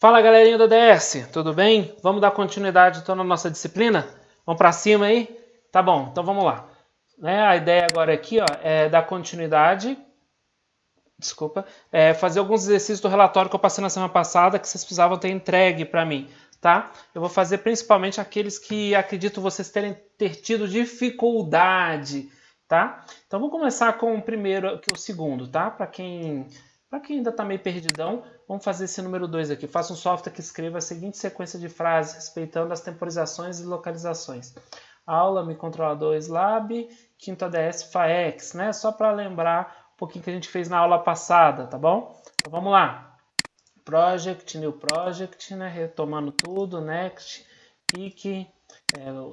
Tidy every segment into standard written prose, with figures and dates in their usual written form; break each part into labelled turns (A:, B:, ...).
A: Fala galerinha do DS, tudo bem? Vamos dar continuidade então na nossa disciplina? Vamos para cima aí? Tá bom, então vamos lá. A ideia agora aqui é dar continuidade, fazer alguns exercícios do relatório que eu passei na semana passada que vocês precisavam ter entregue para mim, tá? Eu vou fazer principalmente aqueles que acredito vocês ter tido dificuldade, tá? Então vamos começar com o primeiro, que é o segundo, tá? Para quem ainda está meio perdidão, vamos fazer esse número 2 aqui. Faça um software que escreva a seguinte sequência de frases, respeitando as temporizações e localizações. Aula, microcontrolador Slab, quinta DS FAEX, né? Só para lembrar um pouquinho que a gente fez na aula passada, tá bom? Então vamos lá. Project, new project, né? Retomando tudo, next, pick,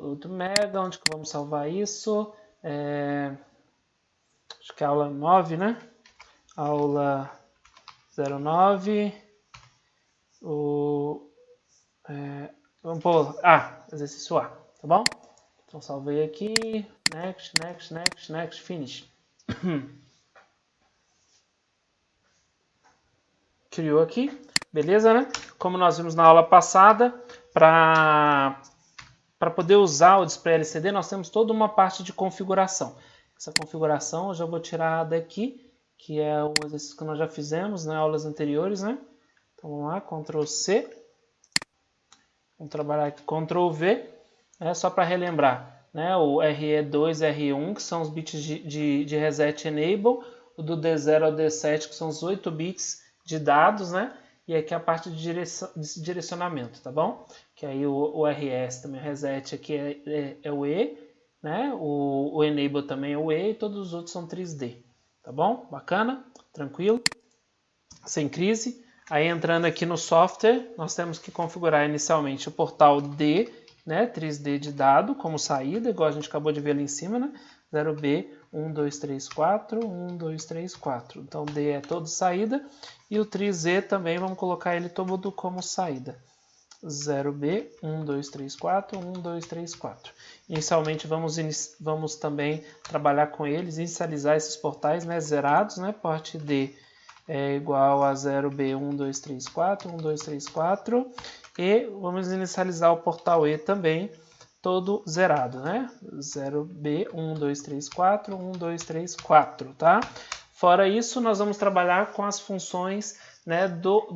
A: outro mega, onde que vamos salvar isso? Acho que é a aula 9, né? Aula 09, vamos pôr exercício A, tá bom? Então salvei aqui, next, next, next, next, finish. Criou aqui, beleza, né? Como nós vimos na aula passada, para poder usar o display LCD, nós temos toda uma parte de configuração. Essa configuração eu já vou tirar daqui, que é o exercício que nós já fizemos nas aulas anteriores, né? Então vamos lá, Ctrl C. Vamos trabalhar aqui, Ctrl V, só para relembrar, né? O RE2 e RE1, que são os bits de reset enable, o do D0 ao D7, que são os 8 bits de dados, né? E aqui a parte de direcionamento, tá bom? Que aí o RS também, o reset aqui é o E, né? O enable também é o E e todos os outros são 3D, tá bom? Bacana? Tranquilo? Sem crise? Aí entrando aqui no software, nós temos que configurar inicialmente o portal D, né, 3D de dado como saída, igual a gente acabou de ver ali em cima, né? 0B, 1, 2, 3, 4, 1, 2, 3, 4. Então D é todo saída e o 3Z também vamos colocar ele todo como saída. 0B, 1, 2, 3, 4, 1, 2, 3, 4. Inicialmente vamos também trabalhar com eles, inicializar esses portais, né, zerados, né, porte D é igual a 0B, 1, 2, 3, 4, 1, 2, 3, 4. E vamos inicializar o portal E também, todo zerado, né? 0B, 1, 2, 3, 4, 1, 2, 3, 4, tá? Fora isso, nós vamos trabalhar com as funções, né, do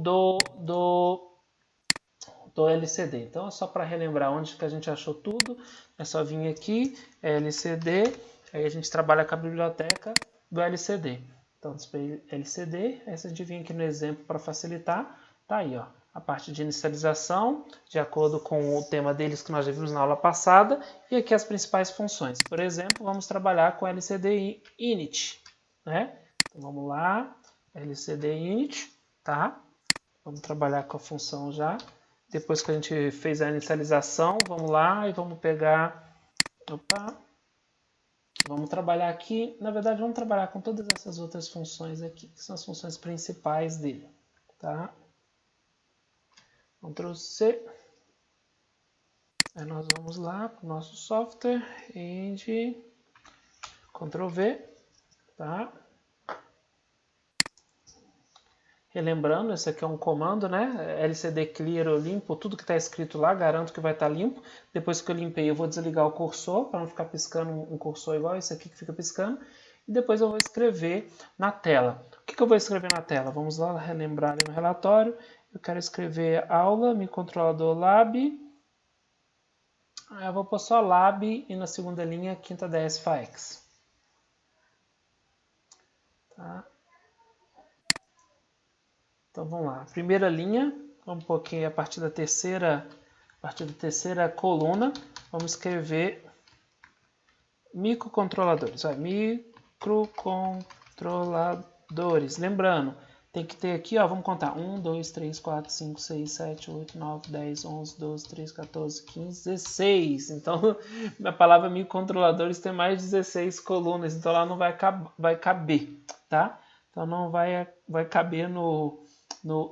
A: LCD. Então, é só para relembrar onde que a gente achou tudo, é só vir aqui, LCD, aí a gente trabalha com a biblioteca do LCD. Então, display LCD, aí se a gente vir aqui no exemplo para facilitar, tá aí, ó, a parte de inicialização, de acordo com o tema deles que nós já vimos na aula passada, e aqui as principais funções. Por exemplo, vamos trabalhar com LCD init, né? Então, vamos lá, LCD init, tá? Vamos trabalhar com a função já. Depois que a gente fez a inicialização, vamos lá e vamos pegar... Vamos trabalhar aqui, na verdade vamos trabalhar com todas essas outras funções aqui, que são as funções principais dele, tá? Ctrl C, aí nós vamos lá para o nosso software, Ctrl V, tá? Relembrando, esse aqui é um comando, né? LCD clear, eu limpo tudo que está escrito lá, garanto que vai estar limpo. Depois que eu limpei, eu vou desligar o cursor, para não ficar piscando um cursor igual esse aqui que fica piscando. E depois eu vou escrever na tela. O que eu vou escrever na tela? Vamos lá relembrar ali no relatório. Eu quero escrever aula, microcontrolador lab. Eu vou pôr só lab e na segunda linha, quinta DS FAEX. Tá? Então vamos lá, primeira linha, vamos pôr aqui a partir da terceira coluna, vamos escrever microcontroladores. Microcontroladores, lembrando, tem que ter aqui, ó, vamos contar, 1, 2, 3, 4, 5, 6, 7, 8, 9, 10, 11, 12, 13, 14, 15, 16. Então, a palavra microcontroladores tem mais de 16 colunas, então lá não vai caber, tá? Então não vai caber no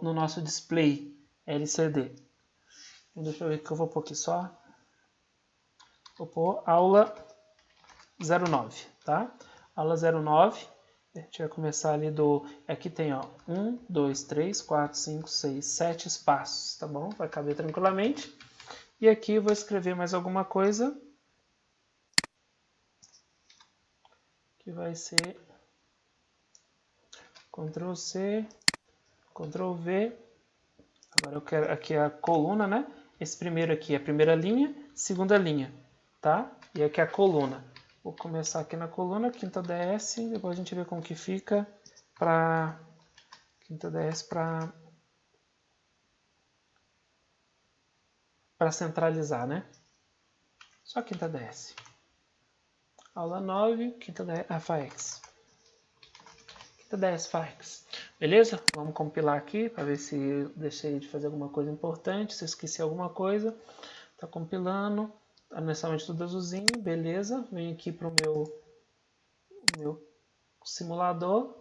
A: nosso display LCD. Então, deixa eu ver o que eu vou pôr aqui só. Vou pôr aula 09, tá? Aula 09 A gente vai começar ali do... Aqui tem, ó, 1, 2, 3, 4, 5, 6, 7 espaços, tá bom? Vai caber tranquilamente. E aqui eu vou escrever mais alguma coisa, que vai ser Ctrl C, Ctrl V. Agora eu quero aqui a coluna, né? Esse primeiro aqui é a primeira linha, segunda linha, tá? E aqui é a coluna. Vou começar aqui na coluna, quinta DS, depois a gente vê como que fica para quinta DS para centralizar, né? Só quinta DS. Aula 9, quinta DS, FAEX. Quinta DS FAEX. Beleza? Vamos compilar aqui para ver se eu deixei de fazer alguma coisa importante, se eu esqueci alguma coisa. Tá compilando. Inicialmente tudo azulzinho, beleza. Venho aqui para o meu simulador,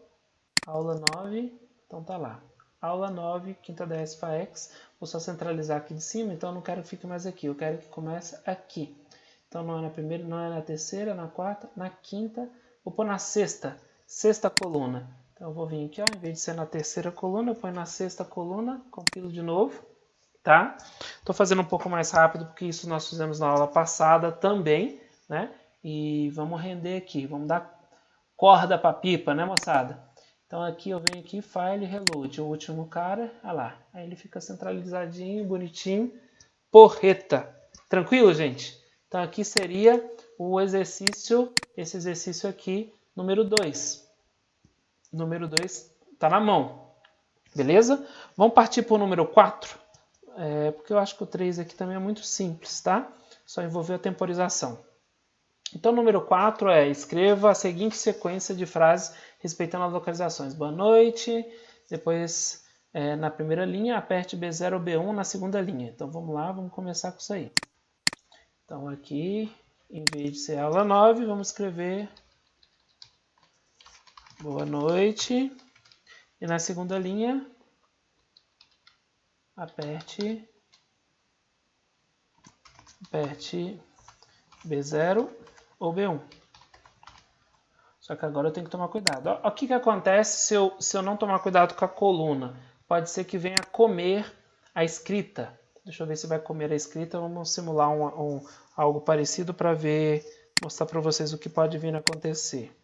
A: aula 9, então tá lá. Aula 9, quinta DS FAEX. Vou só centralizar aqui de cima, então eu não quero que fique mais aqui, eu quero que comece aqui. Então não é na primeira, não é na terceira, na quarta, na quinta. Vou pôr na sexta coluna. Então eu vou vir aqui, ó, em vez de ser na terceira coluna, eu ponho na sexta coluna, compilo de novo. Tá? Estou fazendo um pouco mais rápido porque isso nós fizemos na aula passada também, né? E vamos render aqui, vamos dar corda para pipa, né, moçada? Então aqui eu venho aqui, File, Reload, o último cara, olha lá, aí ele fica centralizadinho, bonitinho, porreta. Tranquilo, gente? Então aqui seria o exercício, esse exercício aqui, número 2. Número 2 tá na mão, beleza? Vamos partir para o número 4. Porque eu acho que o 3 aqui também é muito simples, tá? Só envolver a temporização. Então, número 4 é: escreva a seguinte sequência de frases respeitando as localizações. Boa noite, depois na primeira linha, aperte B0 ou B1 na segunda linha. Então, vamos lá, vamos começar com isso aí. Então, aqui, em vez de ser aula 9, vamos escrever boa noite. E na segunda linha, aperte B0 ou B1. Só que agora eu tenho que tomar cuidado. O que acontece se eu não tomar cuidado com a coluna? Pode ser que venha comer a escrita. Deixa eu ver se vai comer a escrita. Vamos simular algo parecido para ver, mostrar para vocês o que pode vir a acontecer.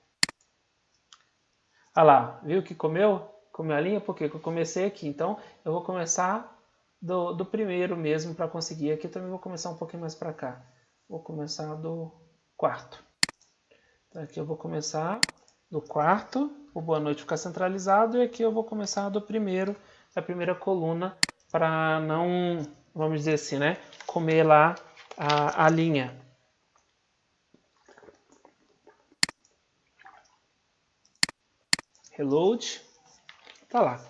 A: Olha lá, viu que comeu? Comeu a linha? Por quê? Porque eu comecei aqui. Então, eu vou começar do primeiro mesmo para conseguir. Aqui também vou começar um pouquinho mais para cá. Vou começar do quarto. Então, aqui eu vou começar do quarto, o boa noite ficar centralizado, e aqui eu vou começar do primeiro, da primeira coluna, para não, vamos dizer assim, né, comer lá a linha. Reload, tá lá.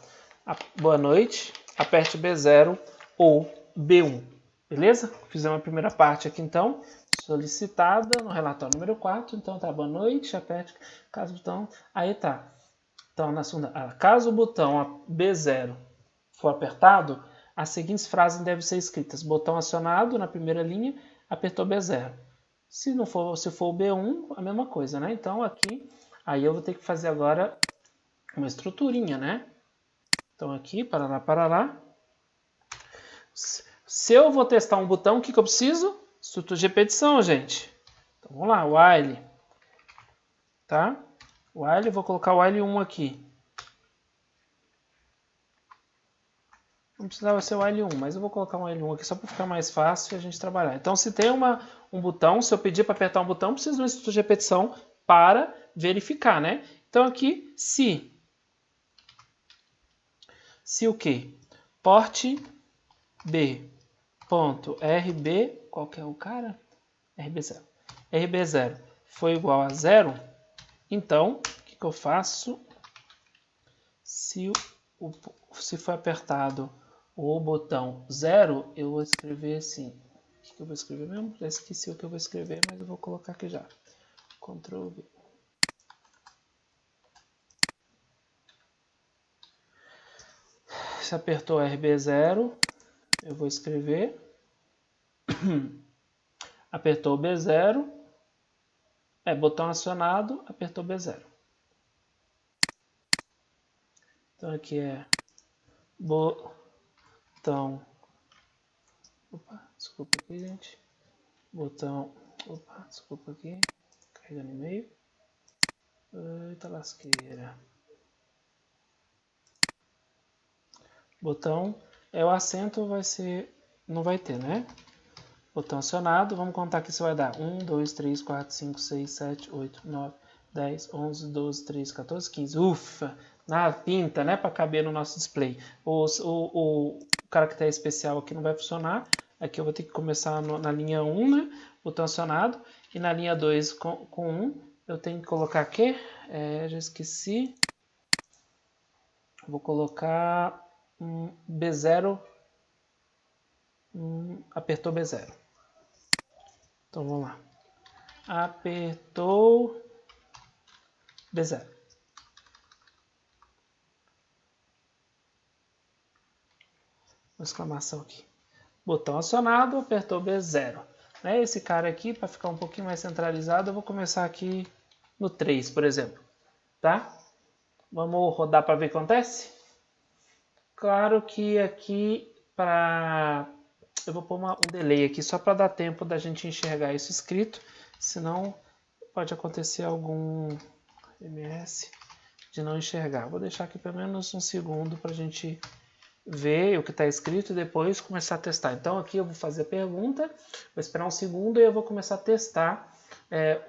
A: Boa noite, aperte B0 ou B1, beleza? Fizemos a primeira parte aqui então, solicitada no relatório número 4, então tá, boa noite, aperte, caso o botão, aí tá. Então, na segunda, caso o botão B0 for apertado, as seguintes frases devem ser escritas: botão acionado na primeira linha, apertou B0. Se for o B1, a mesma coisa, né? Então aqui, aí eu vou ter que fazer agora uma estruturinha, né? Então aqui, para lá. Se eu vou testar um botão, o que eu preciso? Estrutura de repetição, gente. Então vamos lá, while. Tá? While, vou colocar o while 1 aqui. Não precisava ser o while 1, mas eu vou colocar um while 1 aqui só para ficar mais fácil a gente trabalhar. Então, se tem um botão, se eu pedir para apertar um botão, preciso de uma estrutura de repetição para verificar, né? Então, aqui, se o quê? Porte B.RB, qual que é o cara? RB0. RB0 foi igual a 0, então, o que eu faço? Se for apertado o botão 0, eu vou escrever assim. O que eu vou escrever mesmo? Já esqueci o que eu vou escrever, mas eu vou colocar aqui já. Ctrl V. Se apertou RB0, eu vou escrever. Apertou B0. Botão acionado, apertou B0. Então aqui é botão. Opa, desculpa aqui, gente. Botão. Opa, desculpa aqui. Carregando e-mail. Eita lasqueira. Botão. O acento vai ser. Não vai ter, né? Botão acionado. Vamos contar aqui se vai dar 1, 2, 3, 4, 5, 6, 7, 8, 9, 10, 11, 12, 13, 14, 15. Ufa! Na pinta, né? Para caber no nosso display. O caractere especial aqui não vai funcionar. Aqui eu vou ter que começar na linha 1, né? Botão acionado. E na linha 2 com 1, eu tenho que colocar aqui. Já esqueci. Vou colocar B0. Apertou B0. Então vamos lá. Apertou B0. Uma exclamação aqui. Botão acionado, apertou B0. Esse cara aqui, para ficar um pouquinho mais centralizado, eu vou começar aqui no 3, por exemplo. Tá? Vamos rodar para ver o que acontece? Claro que aqui eu vou pôr um delay aqui só para dar tempo da gente enxergar isso escrito, senão pode acontecer algum MS de não enxergar. Vou deixar aqui pelo menos um segundo para a gente ver o que está escrito e depois começar a testar. Então aqui eu vou fazer a pergunta, vou esperar um segundo e eu vou começar a testar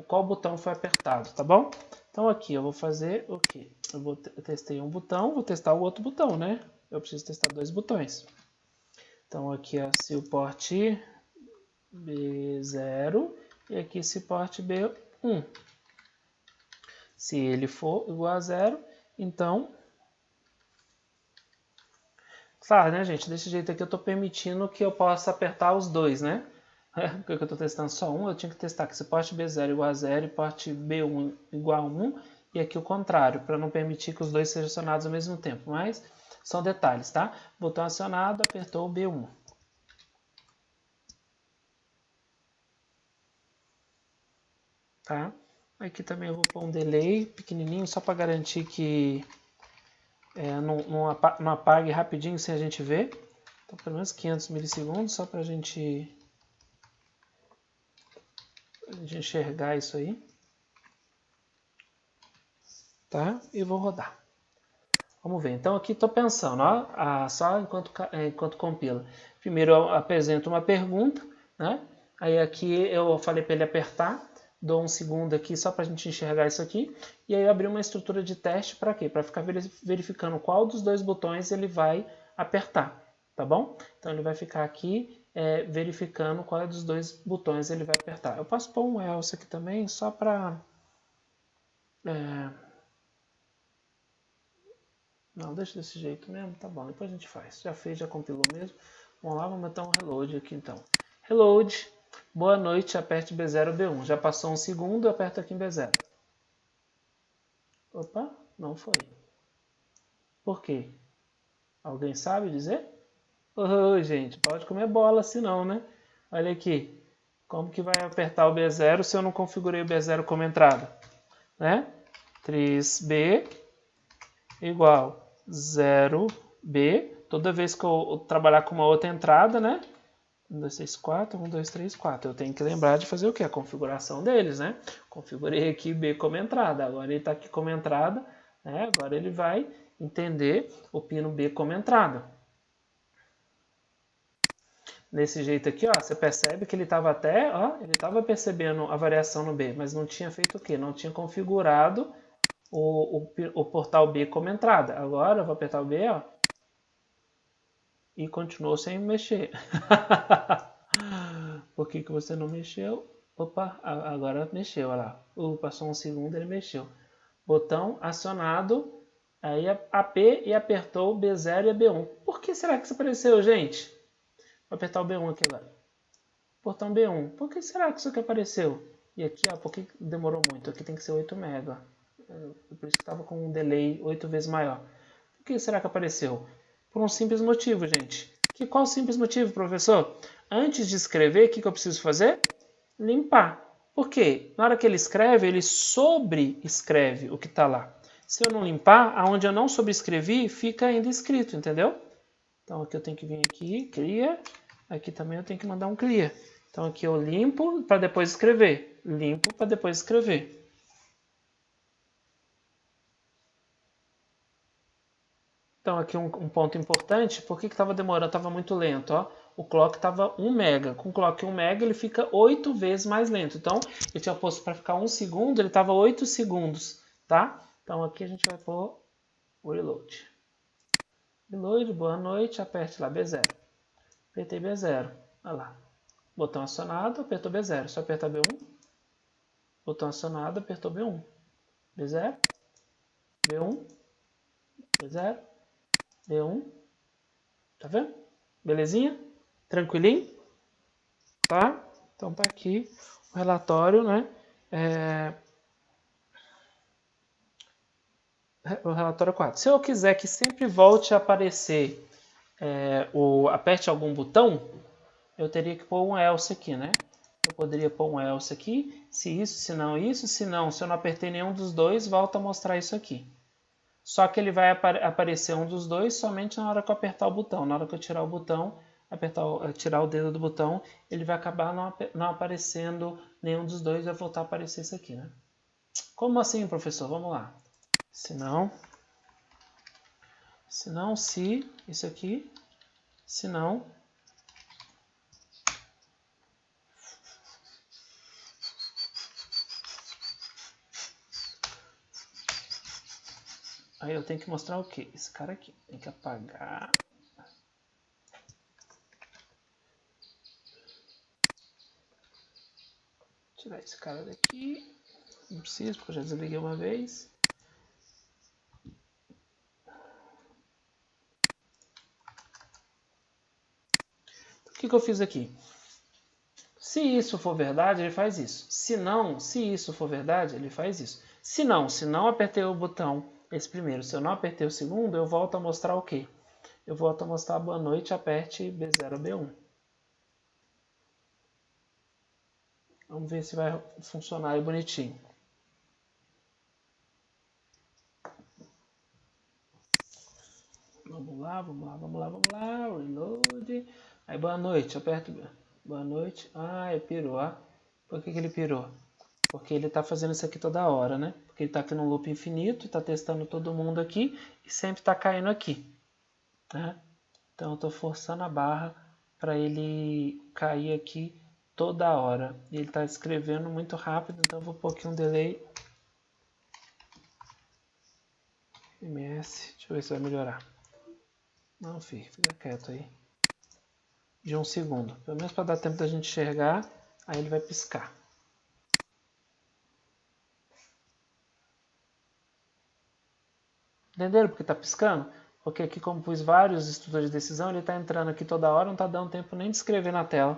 A: qual botão foi apertado, tá bom? Então aqui eu vou fazer o quê? Eu testei um botão, vou testar o outro botão, né? Eu preciso testar 2 botões. Então aqui é se o porte B0 e aqui se porte B1. Se ele for igual a 0, então... Claro, né, gente? Desse jeito aqui eu estou permitindo que eu possa apertar os dois, né? Porque eu estou testando só um, eu tinha que testar que se porte B0 igual a 0 e porte B1 igual a 1, e aqui o contrário, para não permitir que os dois sejam acionados ao mesmo tempo. Mas são detalhes, tá? Botão acionado, apertou o B1. Tá? Aqui também eu vou pôr um delay pequenininho, só para garantir que não apague rapidinho sem a gente ver. Então, pelo menos 500 milissegundos, só para a gente enxergar isso aí. Tá? E vou rodar. Vamos ver. Então, aqui estou pensando, ó, só enquanto compila. Primeiro eu apresento uma pergunta, né? Aí aqui eu falei para ele apertar. Dou um segundo aqui só para a gente enxergar isso aqui. E aí eu abri uma estrutura de teste para quê? Para ficar verificando qual dos 2 botões ele vai apertar, tá bom? Então ele vai ficar aqui verificando qual dos 2 botões ele vai apertar. Eu posso pôr um else aqui também só para... Não, deixa desse jeito mesmo, tá bom, depois a gente faz. Já fez, já compilou mesmo. Vamos lá, vamos botar um reload aqui então. Reload. Boa noite, aperte B0 ou B1. Já passou um segundo, eu aperto aqui em B0. Opa, não foi. Por quê? Alguém sabe dizer? Oh, gente, pode comer bola assim não, né? Olha aqui. Como que vai apertar o B0 se eu não configurei o B0 como entrada? Né? 3B igual 0B. Toda vez que eu trabalhar com uma outra entrada, né? 1, 2, 3, 4, 1, 2, 3, 4. Eu tenho que lembrar de fazer o quê? A configuração deles, né? Configurei aqui B como entrada. Agora ele está aqui como entrada. Né? Agora ele vai entender o pino B como entrada. Desse jeito aqui, ó, você percebe que ele estava ele estava percebendo a variação no B, mas não tinha feito o quê? Não tinha configurado o portal B como entrada. Agora eu vou apertar o B, ó, e continuou sem mexer. Por que você não mexeu? Opa, agora mexeu, olha lá. Passou um segundo, ele mexeu. Botão acionado, aí AP e apertou B0 e B1. Por que será que isso apareceu, gente? Vou apertar o B1 aqui agora. Botão B1. Por que será que isso aqui apareceu? E aqui, ó, por que demorou muito? Aqui tem que ser 8 MB. Por isso que estava com um delay 8 vezes maior. Por que será que apareceu? Por um simples motivo, gente. Qual o simples motivo, professor? Antes de escrever, o que eu preciso fazer? Limpar. Por quê? Na hora que ele escreve, ele sobreescreve o que está lá. Se eu não limpar, aonde eu não sobrescrevi, fica ainda escrito, entendeu? Então aqui eu tenho que vir aqui, clear. Aqui também eu tenho que mandar um clear. Então aqui eu limpo para depois escrever. Limpo para depois escrever. Então aqui um ponto importante, por que estava demorando? Estava muito lento, ó. O clock estava 1 mega. Com o clock 1 mega ele fica 8 vezes mais lento. Então eu tinha posto para ficar 1 segundo, ele estava 8 segundos, tá? Então aqui a gente vai pôr o reload. Reload, boa noite, aperte lá B0. Apertei B0, olha lá. Botão acionado, apertou B0. Se eu apertar B1, botão acionado, apertou B1. B0, B1, B0, B1. Tá vendo? Belezinha? Tranquilinho? Tá? Então tá aqui o relatório, né? O relatório 4. Se eu quiser que sempre volte a aparecer aperte algum botão, eu teria que pôr um else aqui, né? Eu poderia pôr um else aqui, se isso, se não isso, se não, se eu não apertei nenhum dos dois, volta a mostrar isso aqui. Só que ele vai aparecer um dos dois somente na hora que eu apertar o botão. Na hora que eu tirar o botão, tirar o dedo do botão, ele vai acabar não aparecendo nenhum dos dois, vai voltar a aparecer isso aqui, né? Como assim, professor? Vamos lá. Se não, se, isso aqui, se não, aí eu tenho que mostrar o quê? Esse cara aqui, tem que apagar. Tirar esse cara daqui, não preciso porque eu já desliguei uma vez. O que eu fiz aqui? Se isso for verdade, ele faz isso. Se não, se isso for verdade, ele faz isso. Se não apertei o botão, esse primeiro, se eu não apertei o segundo, eu volto a mostrar o quê? Eu volto a mostrar boa noite, aperte B0, B1. Vamos ver se vai funcionar aí bonitinho. Vamos lá, reload. Aí boa noite, aperto boa noite. Ah, ele pirou, ó. Por que ele pirou? Porque ele está fazendo isso aqui toda hora, né? Porque ele está aqui num loop infinito, está testando todo mundo aqui e sempre está caindo aqui. Né? Então eu estou forçando a barra para ele cair aqui toda hora. E ele está escrevendo muito rápido, então eu vou pôr aqui um delay. MS, deixa eu ver se vai melhorar. Não, filho, fica quieto aí. De 1 segundo. Pelo menos para dar tempo da gente enxergar, aí ele vai piscar. Entenderam porque está piscando? Porque aqui, como pus vários instrutores de decisão, ele está entrando aqui toda hora, não está dando tempo nem de escrever na tela.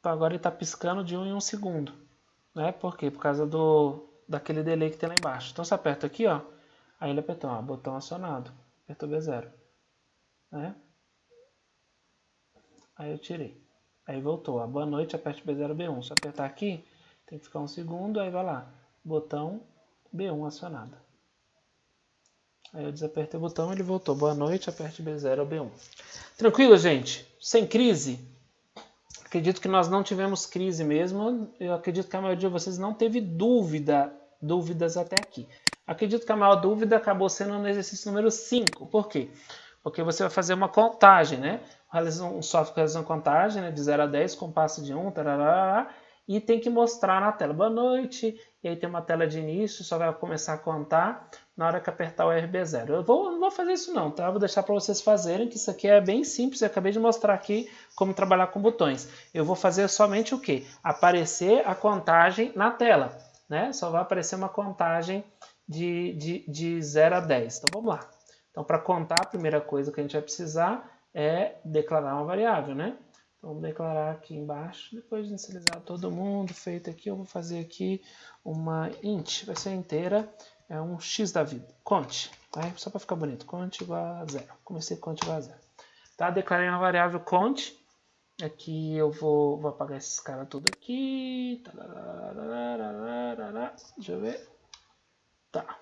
A: Então agora ele está piscando de 1 em 1 segundo. Né? Por quê? Por causa daquele delay que tem lá embaixo. Então você aperta aqui, ó, aí ele apertou, ó, botão acionado. Apertou B0. Né? Aí eu tirei. Aí voltou, ó, boa noite, aperte B0, B1. Se eu apertar aqui, tem que ficar 1 segundo, aí vai lá, botão B1 acionado. Aí eu desapertei o botão e ele voltou. Boa noite, aperte B0 ou B1. Tranquilo, gente? Sem crise? Acredito que nós não tivemos crise mesmo. Eu acredito que a maioria de vocês não teve dúvidas até aqui. Acredito que a maior dúvida acabou sendo no exercício número 5. Por quê? Porque você vai fazer uma contagem, né? Um software realiza uma contagem, né, de 0 a 10 com passo de 1, tarará, e tem que mostrar na tela. Boa noite. E aí tem uma tela de início, só vai começar a contar na hora que apertar o RB0. Eu não vou fazer isso não, tá? Eu vou deixar para vocês fazerem, que isso aqui é bem simples. Eu acabei de mostrar aqui como trabalhar com botões. Eu vou fazer somente o quê? Aparecer a contagem na tela, né? Só vai aparecer uma contagem de 0 a 10. Então vamos lá. Então para contar, a primeira coisa que a gente vai precisar é declarar uma variável, né? Então, vamos declarar aqui embaixo, depois de inicializar todo mundo, feito aqui, eu vou fazer aqui uma int, vai ser inteira, é um x da vida, cont, tá? Só para ficar bonito, cont igual a 0, comecei com cont igual a 0. Tá? Declarei uma variável cont, Aqui eu vou apagar esses caras tudo aqui. Deixa eu ver. Tá.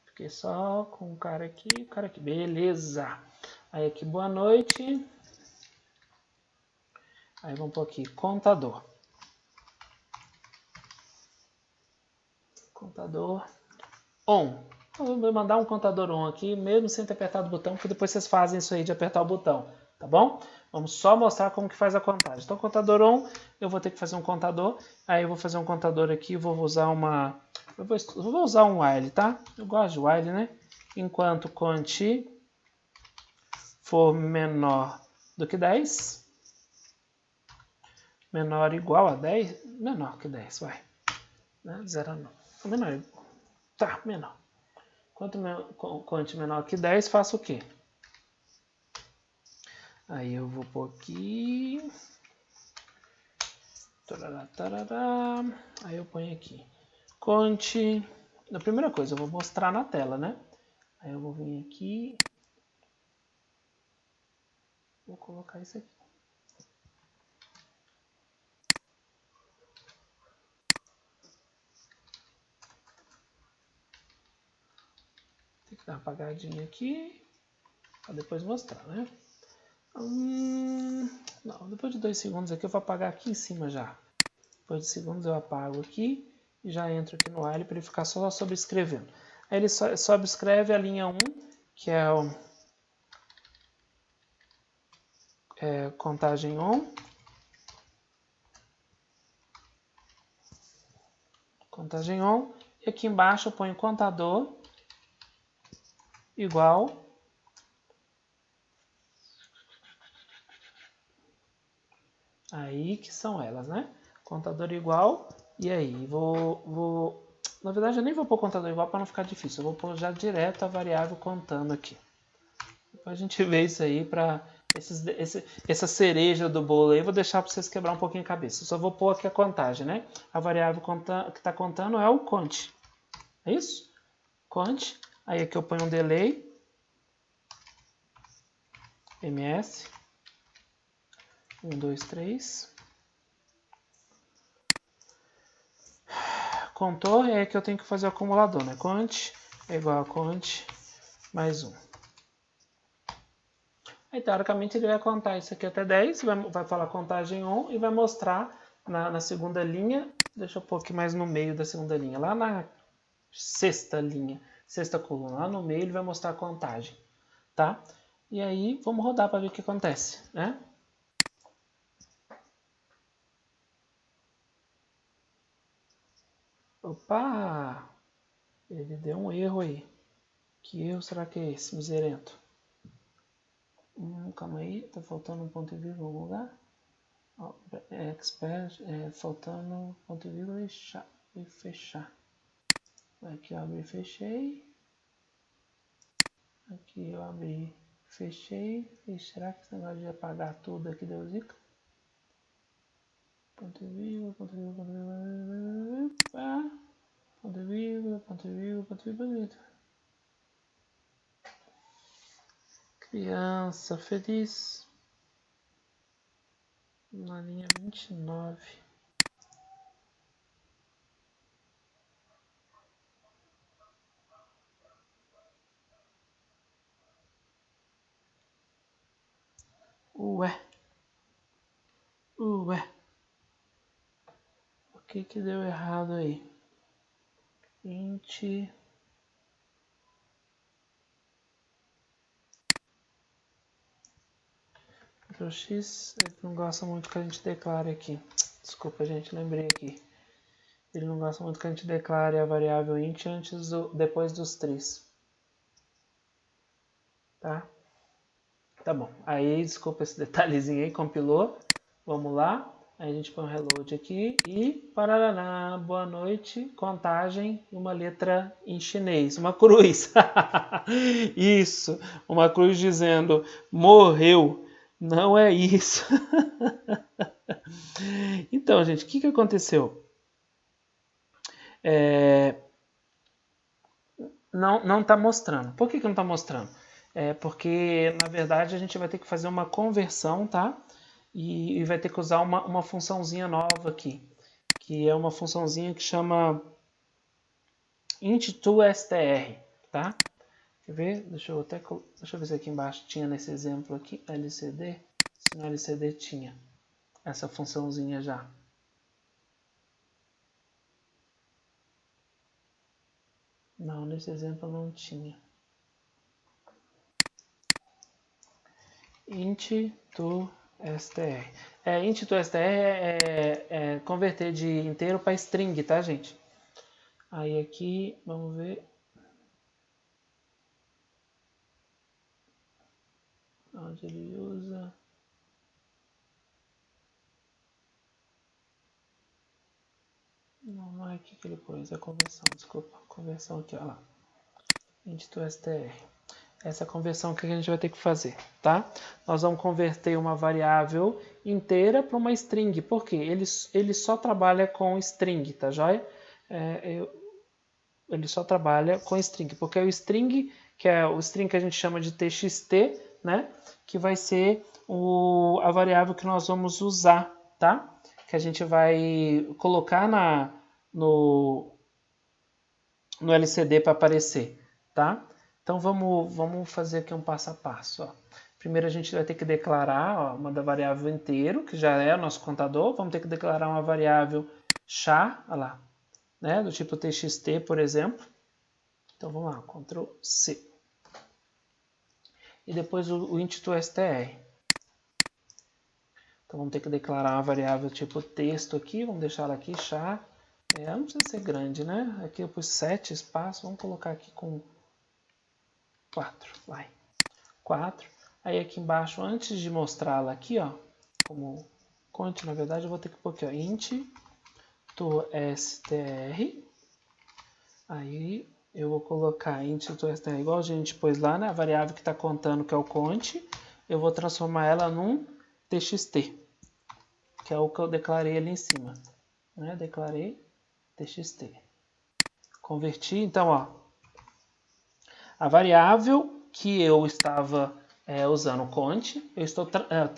A: Fiquei só com o cara aqui. Beleza. Aí aqui, boa noite. Aí vamos pôr aqui, contador. Contador on. Eu vou mandar um contador on aqui, mesmo sem ter apertado o botão, porque depois vocês fazem isso aí de apertar o botão, tá bom? Vamos só mostrar como que faz a contagem. Então, contador on, eu vou ter que fazer um contador. Aí eu vou fazer um contador aqui, vou usar uma... Eu vou usar um while, tá? Eu gosto de while, né? Enquanto cont for menor do que 10, menor ou igual a 10, menor que 10, vai. Né? 0 não. Menor. Tá, menor. Quanto cont menor que 10, faço o quê? Aí eu vou pôr aqui. Tarará, tarará. Aí eu ponho aqui. Cont. A primeira coisa, eu vou mostrar na tela, né? Aí eu vou vir aqui. Vou colocar isso aqui. Tem que dar uma apagadinha aqui. Pra depois mostrar, né? Não, depois de 2 segundos aqui eu vou apagar aqui em cima já. Depois de segundos eu apago aqui e já entro aqui no while para ele ficar só sobrescrevendo. Aí ele sobrescreve a linha 1, que é contagem on. Contagem on. E aqui embaixo eu ponho contador igual aí que são elas, né? Contador igual, e aí na verdade eu nem vou pôr contador igual para não ficar difícil, eu vou pôr já direto a variável contando aqui. Depois a gente vê isso aí para essa cereja do bolo aí, eu vou deixar para vocês quebrar um pouquinho a cabeça. Eu só vou pôr aqui a contagem, né? A variável que está contando é o cont. É isso? Cont. Aí aqui eu ponho um delay. ms. 1, 2, 3. Contou, é que eu tenho que fazer o acumulador, né? Cont é igual a cont mais 1. Aí, teoricamente, ele vai contar isso aqui até 10, vai falar contagem on e vai mostrar na segunda linha, deixa eu pôr aqui mais no meio da segunda linha, lá na sexta linha, sexta coluna, lá no meio ele vai mostrar a contagem, tá? E aí, vamos rodar para ver o que acontece, né? Opa! Ele deu um erro aí. Que erro será que é esse, miserento? Calma aí, tá faltando um ponto e vírgula em algum lugar. Expert, faltando ponto e vírgula e fechar. Aqui eu abri e fechei. Aqui eu abri e fechei. E será que esse negócio de apagar tudo aqui deu zica? Ponto e vírgula, ponto e vírgula, ponto e vírgula. Ponto e vírgula, ponto e vírgula, ponto e vírgula. Criança feliz. Na linha 29. Ué. O que que deu errado aí? Int. Ctrl X, ele não gosta muito que a gente declare aqui. Desculpa, gente, lembrei aqui. Ele não gosta muito que a gente declare a variável int depois dos 3. Tá? Tá bom. Aí, desculpa esse detalhezinho aí, compilou. Vamos lá. Aí a gente põe um reload aqui e parará, boa noite, contagem, uma letra em chinês, uma cruz. Isso, uma cruz dizendo morreu. Não é isso. Então, gente, o que aconteceu? Não está mostrando. Por que não está mostrando? Porque, na verdade, a gente vai ter que fazer uma conversão, tá? e vai ter que usar uma funçãozinha nova aqui, que é uma funçãozinha que chama int2str, tá? Quer ver? Deixa eu ver se aqui embaixo tinha nesse exemplo aqui, LCD. Se no LCD tinha essa funçãozinha já. Não, nesse exemplo não tinha. int2str. Int2str é converter de inteiro para string, tá, gente? Aí aqui, vamos ver. Onde ele usa. Não é aqui que ele pôs, é a conversão, desculpa. Conversão aqui, ó lá. int2str. Essa conversão que a gente vai ter que fazer, tá? Nós vamos converter uma variável inteira para uma string. Por quê? Ele só trabalha com string, tá joia? Ele só trabalha com string, porque é o string, que é o string que a gente chama de txt, né? Que vai ser a variável que nós vamos usar, tá? Que a gente vai colocar no LCD para aparecer, tá? Então vamos fazer aqui um passo a passo. Ó. Primeiro a gente vai ter que declarar uma da variável inteiro, que já é o nosso contador. Vamos ter que declarar uma variável char, olha lá, né, do tipo txt, por exemplo. Então vamos lá, Ctrl C. E depois o int2str. Então vamos ter que declarar uma variável tipo texto aqui, vamos deixar ela aqui, char. Não precisa ser grande, né? Aqui eu pus 7 espaços, vamos colocar aqui com 4, vai. 4. Aí aqui embaixo, antes de mostrá-la aqui, ó, como cont, na verdade eu vou ter que pôr aqui, ó, int to str. Aí eu vou colocar int to str igual a gente pôs lá, né? A variável que está contando, que é o cont. Eu vou transformar ela num txt, que é o que eu declarei ali em cima. Né? Declarei txt. Converti, então, ó, a variável que eu estava usando cont, eu estou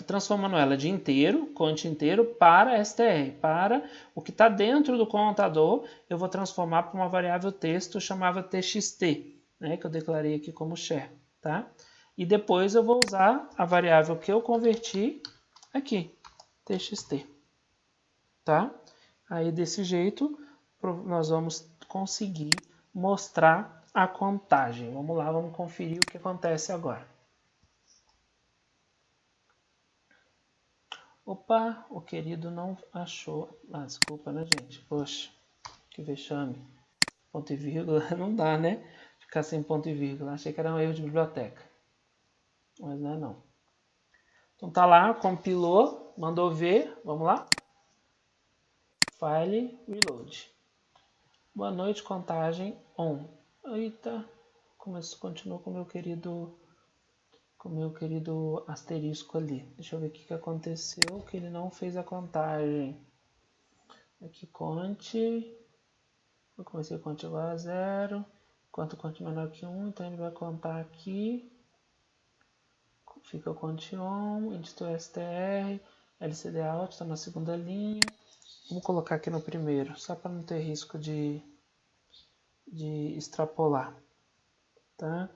A: transformando ela de inteiro, cont inteiro, para str, para o que está dentro do contador, eu vou transformar para uma variável texto chamada txt, né, que eu declarei aqui como char, tá? E depois eu vou usar a variável que eu converti aqui, txt, tá? Aí desse jeito nós vamos conseguir mostrar a contagem. Vamos lá, vamos conferir o que acontece agora. Opa, o querido não achou. Ah, desculpa, né, gente? Poxa, que vexame. Ponto e vírgula, não dá, né? Ficar sem ponto e vírgula. Achei que era um erro de biblioteca. Mas não é não. Então tá lá, compilou, mandou ver. Vamos lá. File, reload. Boa noite, contagem on. Eita, continuou com o meu querido asterisco ali. Deixa eu ver o que aconteceu, que ele não fez a contagem. Aqui conte. Eu comecei a contar igual a 0. Enquanto conte menor que 1, então ele vai contar aqui. Fica o conte on, int2str, lcd out, está na segunda linha. Vamos colocar aqui no primeiro, só para não ter risco de extrapolar. Tá?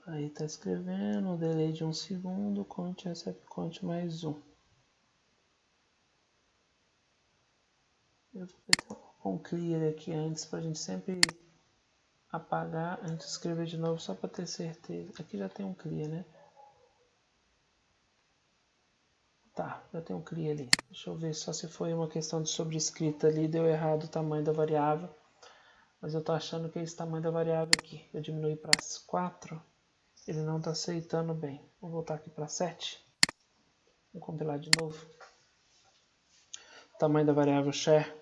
A: Aí tá escrevendo, um delay de 1 segundo, conte recebe conte mais 1. Eu vou pôr um clear aqui antes para a gente sempre apagar antes de escrever de novo, só para ter certeza. Aqui já tem um clear, né? Tá, já tem um clear ali. Deixa eu ver só se foi uma questão de sobrescrita ali, deu errado o tamanho da variável. Mas eu tô achando que é esse tamanho da variável aqui. Eu diminui para 4, ele não está aceitando bem. Vou voltar aqui para 7. Vamos compilar de novo. Tamanho da variável char.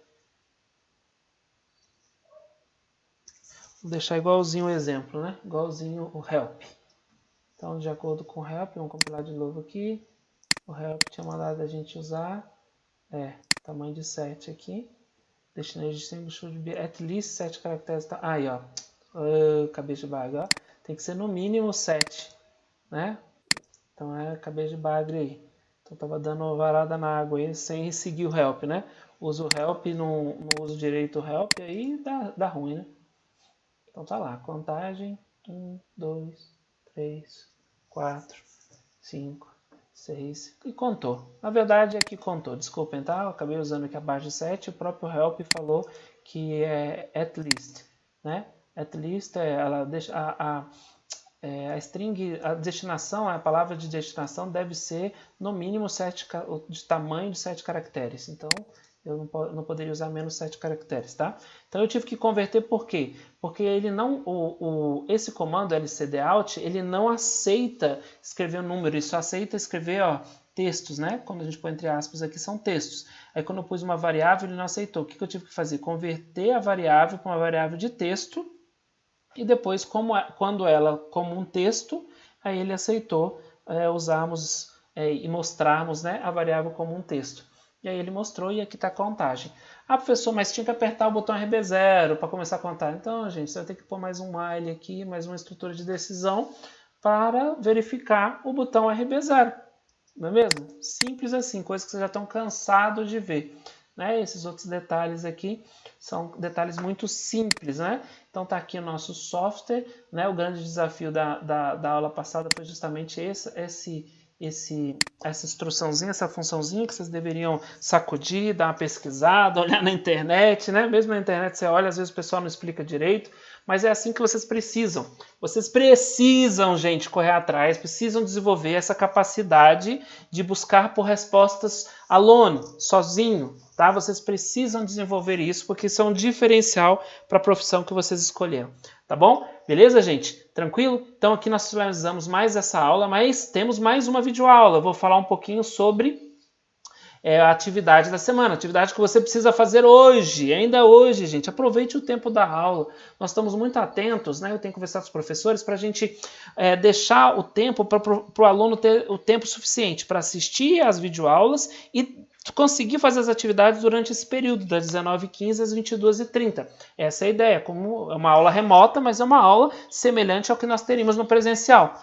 A: Vou deixar igualzinho o exemplo, né? Igualzinho o help. Então, de acordo com o help, vamos compilar de novo aqui. O help tinha mandado a gente usar tamanho de 7 aqui. Destination symbol should be at least 7 caracteres. Aí, ó. Cabeça de baga, ó. Tem que ser no mínimo 7. né? Então é cabeça de bagre aí. Então tava dando varada na água aí sem seguir o help, né? Uso o help, não uso direito o help, aí dá ruim, né? Então tá lá, contagem, 1, 2, 3, 4, 5, 6, e contou. Na verdade é que contou, desculpem, tá? Eu acabei usando aqui abaixo de 7, o próprio help falou que é at least, né? At least, ela deixa a string, a destinação, a palavra de destinação deve ser no mínimo 7, de tamanho de 7 caracteres. Então, eu não poderia usar menos 7 caracteres, tá? Então, eu tive que converter por quê? Porque ele não, esse comando lcdout, ele não aceita escrever um número, ele só aceita escrever, ó, textos, né? Quando a gente põe entre aspas aqui, são textos. Aí, quando eu pus uma variável, ele não aceitou. O que eu tive que fazer? Converter a variável para uma variável de texto, e depois, quando ela como um texto, aí ele aceitou usarmos e mostrarmos, né, a variável como um texto. E aí ele mostrou e aqui está a contagem. Ah, professor, mas tinha que apertar o botão RB0 para começar a contar. Então, gente, você vai ter que pôr mais um while aqui, mais uma estrutura de decisão para verificar o botão RB0. Não é mesmo? Simples assim, coisa que vocês já estão cansados de ver. Né? Esses outros detalhes aqui são detalhes muito simples, né? Então tá aqui o nosso software, né? O grande desafio da aula passada foi justamente essa instruçãozinha, essa funçãozinha que vocês deveriam sacudir, dar uma pesquisada, olhar na internet, né? Mesmo na internet você olha, às vezes o pessoal não explica direito, mas é assim que vocês precisam. Vocês precisam, gente, correr atrás, precisam desenvolver essa capacidade de buscar por respostas alone, sozinho, tá? Vocês precisam desenvolver isso, porque isso é um diferencial para a profissão que vocês escolheram, tá bom? Beleza, gente? Tranquilo? Então aqui nós finalizamos mais essa aula, mas temos mais uma videoaula. Eu vou falar um pouquinho sobre a atividade da semana, atividade que você precisa fazer hoje, ainda hoje, gente. Aproveite o tempo da aula. Nós estamos muito atentos, né? Eu tenho que conversar com os professores para a gente deixar o tempo para o aluno ter o tempo suficiente para assistir às videoaulas e conseguir fazer as atividades durante esse período, das 19h15 às 22h30. Essa é a ideia, como é uma aula remota, mas é uma aula semelhante ao que nós teríamos no presencial.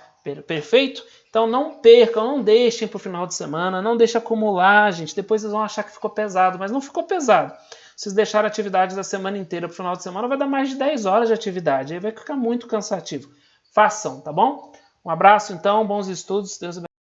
A: Perfeito? Então não percam, não deixem para o final de semana, não deixem acumular, gente. Depois vocês vão achar que ficou pesado, mas não ficou pesado. Se vocês deixarem atividades da semana inteira para o final de semana, vai dar mais de 10 horas de atividade. Aí vai ficar muito cansativo. Façam, tá bom? Um abraço, então, bons estudos. Deus abençoe.